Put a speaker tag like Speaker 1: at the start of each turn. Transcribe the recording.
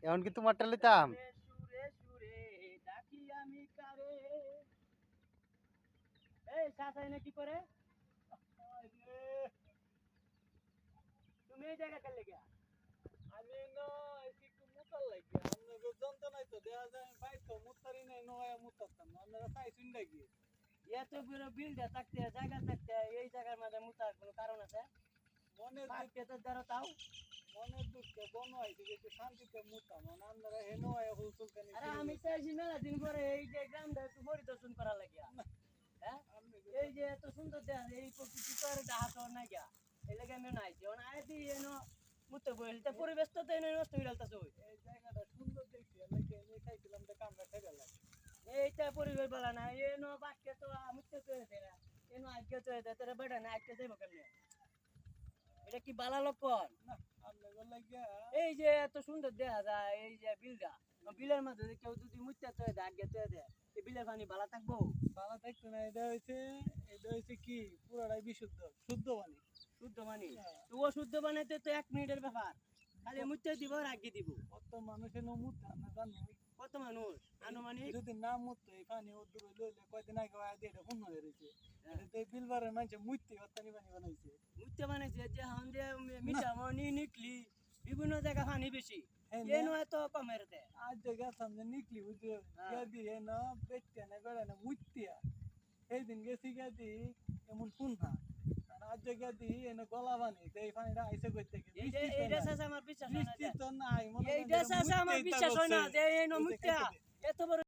Speaker 1: এখন কি তোমারটা লইতাম?
Speaker 2: সুরে সুরে ডাকি আমি কারে। এই সাসাই না কি করে? তুমি এই জায়গা খেলে গিয়া
Speaker 3: আমি একটু মুতার লাগি আপনাকে যন্ত্রণাই তো দেওয়া যায় ভাই তো মুতারি নাই নয় মুতাতাম না আপনারা চাইছেন নাকি
Speaker 2: এত বড় বিল্ডে থাকতে জায়গা থাকতে এই জায়গার মধ্যে মুতার কোনো কারণ আছে?
Speaker 3: মনের
Speaker 2: থাকতে তো ধরো তাও।
Speaker 3: মনের দুঃখে বন হয়েছে একটু শান্তিতে মুতাম আপনারা হেনো হয় হুলচুল কেন
Speaker 2: আরে আমি চাইছি মেলা দিন পরে এই যে গ্রামটা একটু পরিদর্শন করা লাগিয়া। হ্যাঁ এই যে এত সুন্দর দেখা যায়, এই প্রকৃতি তো আর ডাহা শহর নাই গিয়া, এই লাগে আমি নাই যেমন আয় দি এনো মুতে বইলতে পরিবেশ তো এনে নষ্ট হয়ে যাইতাছে। ওই
Speaker 3: এই জায়গাটা সুন্দর দেখছি নাকি আমি চাইছিলাম যে কামরা ঠেকা লাগে
Speaker 2: এইটা পরিবেশ বলা না এনো বাক্যে তো মুতে তো দেরা এনো আজকে তো এতে তোরা বেটা না আজকে যাইব কেমনে? এটা কি বালা লক্ষণ?
Speaker 3: না আপনাদের লাগিয়া
Speaker 2: এই যে এত সুন্দর দেখা যায় এই যে বিলটা, বিলের মধ্যে কেউ যদি মুতে তো দেয় আগে তো দেয়, এই বিলের পানি বালা থাকবো?
Speaker 3: বালা দেখতো না এটা হয়েছে কি পুরাটাই বিশুদ্ধ শুদ্ধ পানি
Speaker 2: শুদ্ধ পানি তো ও শুদ্ধ বানাইতে তো 1 মিনিটের ব্যাপার, খালি মুতে দিব আর আগে দিব।
Speaker 3: কত মানুষের মুত না জানো
Speaker 2: কত মানুষ আনুমানিক?
Speaker 3: যদি না মুততো এই পানি ও দূরে লইলে কয়দিন আগে আয় দিয়ে এটা পূর্ণ হয়ে রয়েছে এটা বিলবারের মানুষ মুততে পানি পানি বানাইছে
Speaker 2: মুতে বানাইছে যে হান যে মিঠা মনি নিকলি বিভিন্ন জায়গা পানি বেশি,
Speaker 3: হ্যাঁ
Speaker 2: এনো এত কমের দে।
Speaker 3: আজ জায়গা সামনে নিকলি বুঝছো গিয়া দিয়ে না বেটতে না বেড়া না মুতিয়া সেই দিন গেছি গিয়া দি এমন শুন না আর আজ জায়গা দি এনে গলা বানি এই পানিটা আইসে করতে গিয়ে
Speaker 2: এইটা সাসা আমার বিশ্বাস হয় না,
Speaker 3: বৃষ্টি তো নাই মনে
Speaker 2: এইটা সাসা আমার বিশ্বাস হয় না যে এনো মুতে এত বড়